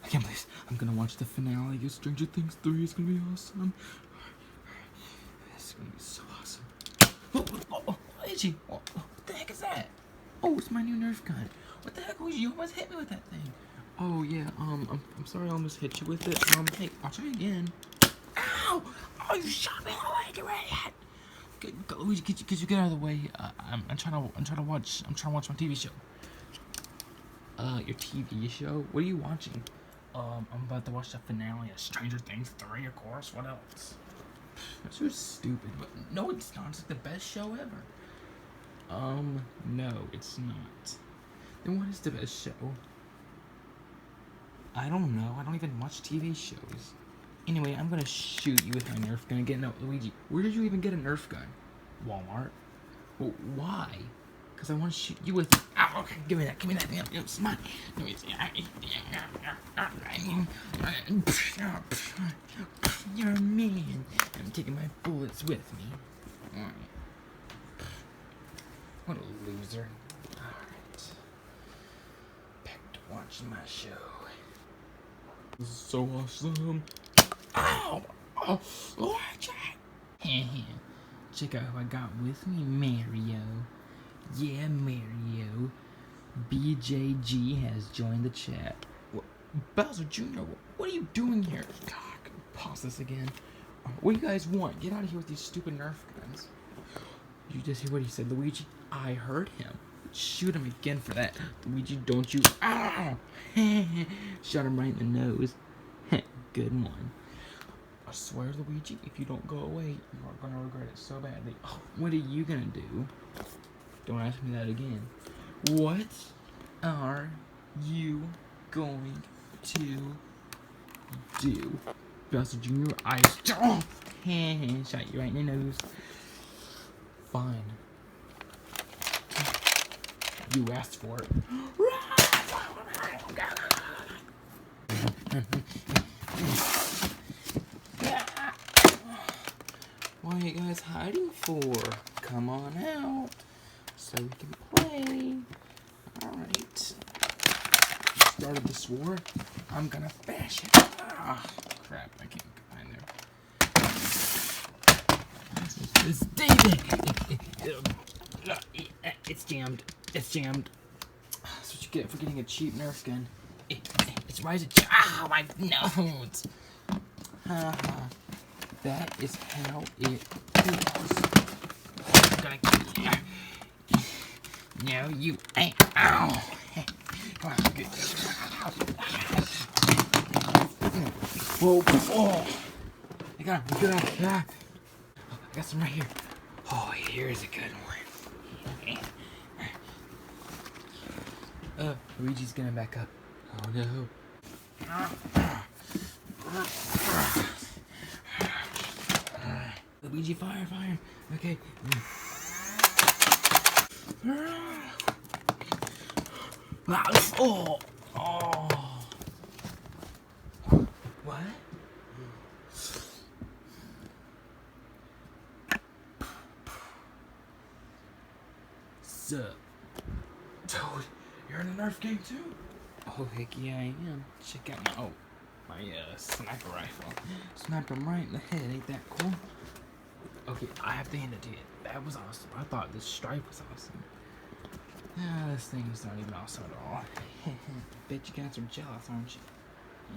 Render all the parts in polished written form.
I can't believe this. I'm gonna watch the finale of Stranger Things 3. It's gonna be awesome. It's gonna be so awesome. Itchy. What the heck is that? Oh, it's my new Nerf gun. What the heck was you almost hit me with that thing? Oh yeah, I'm sorry I almost hit you with it. Hey, I'll try again. Ow! Oh, you shot me in the leg, you idiot! Luigi, could you get out of the way? I'm trying to watch my TV show. Your TV show? What are you watching? I'm about to watch the finale of Stranger Things 3, of course. What else? That's so stupid, but no, it's not. It's like the best show ever. No, it's not. Then what is the best show? I don't know. I don't even watch TV shows. Anyway, I'm gonna shoot you with my Nerf gun again. No, Luigi, where did you even get a Nerf gun? Walmart. Well, why? Because I want to shoot you with it. Ow, okay, give me that. It's mine. You're a man. I'm taking my bullets with me. Alright. What a loser. Alright. Back to watching my show. This is so awesome. Ow! Oh, check out who I got with me, Mario. Yeah, Mario. BJG has joined the chat. What? Bowser Jr., what are you doing here? God, pause this again. What do you guys want? Get out of here with these stupid Nerf guns. You just hear what he said, Luigi? I heard him. Shoot him again for that. Luigi, don't you... Ow! Shot him right in the nose. Good one. I swear, Luigi, if you don't go away, you are gonna regret it so badly. Oh, what are you gonna do? Don't ask me that again. What are you going to do? Bowser Jr., I shot you right in the nose. Fine. You asked for it. What are you guys hiding for? Come on out so we can play. Alright. Started this war. I'm gonna bash it. Ah, crap. I can't find there. It's David. It's jammed. It's jammed. That's what you get for getting a cheap Nerf gun. It's Rise of... Ah, my nose. That is how it feels. I'm gonna kill you. No, you ain't. Ow. Come on, good. Whoa, oh. I got him. I got some right here. Oh, here's a good one. Luigi's gonna back up. Oh no. Luigi, fire. Okay. Oh. What? Sup? Toad, you're in the Nerf game too? Oh, heck yeah, I am. Check out my sniper rifle. Sniper him right in the head. Ain't that cool? Okay, I have to hand it to you. That was awesome. I thought this stripe was awesome. This thing's not even awesome at all. Bet you guys are jealous, aren't you?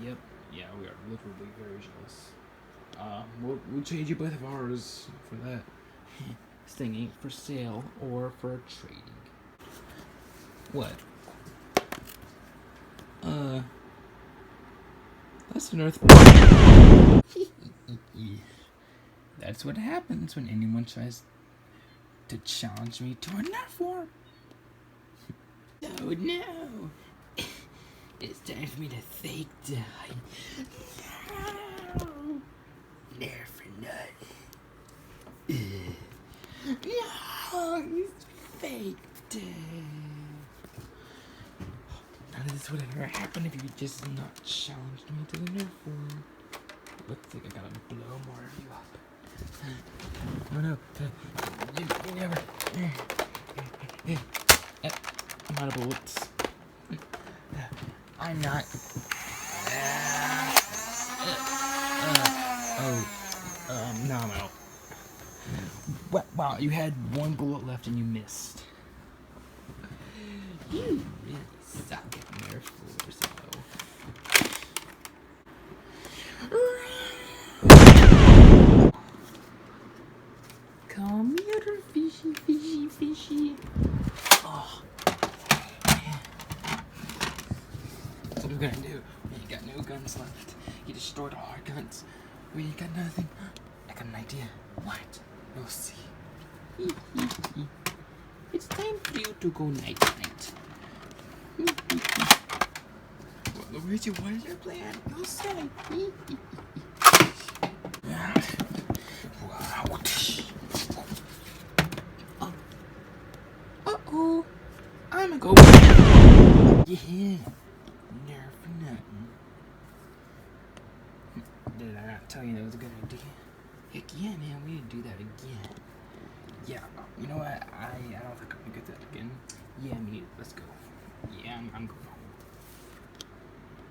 Yep. Yeah, we are literally very jealous. We'll trade you both of ours for that. This thing ain't for sale or for trading. What? That's an earth. That's what happens when anyone tries to challenge me to a Nerf war. Oh no! It's time for me to fake die. No! Nerf or none. No! It's fake death. None of this would have ever happened if you just not challenged me to the Nerf war. Looks like I gotta blow more of you up. Oh no. You never. I'm out of bullets. I'm not. No, I'm out. Wow, you had one bullet left and you missed. You really suck at nerf floors, though. Come here, fishy, fishy, fishy. Oh, man. That's what we're gonna do. We ain't got no guns left. You destroyed all our guns. We ain't got nothing. I got an idea. What? You'll see. It's time for you to go night-night. Well, Luigi, what is your plan? You'll see. Uh-oh. I'm gonna go. Yeah. Nerf nothing. Did I not tell you that was a good idea? Heck yeah, man. We need to do that again. Yeah. You know what? I don't think I'm gonna get that again. Yeah, me. Let's go. Yeah, I'm going.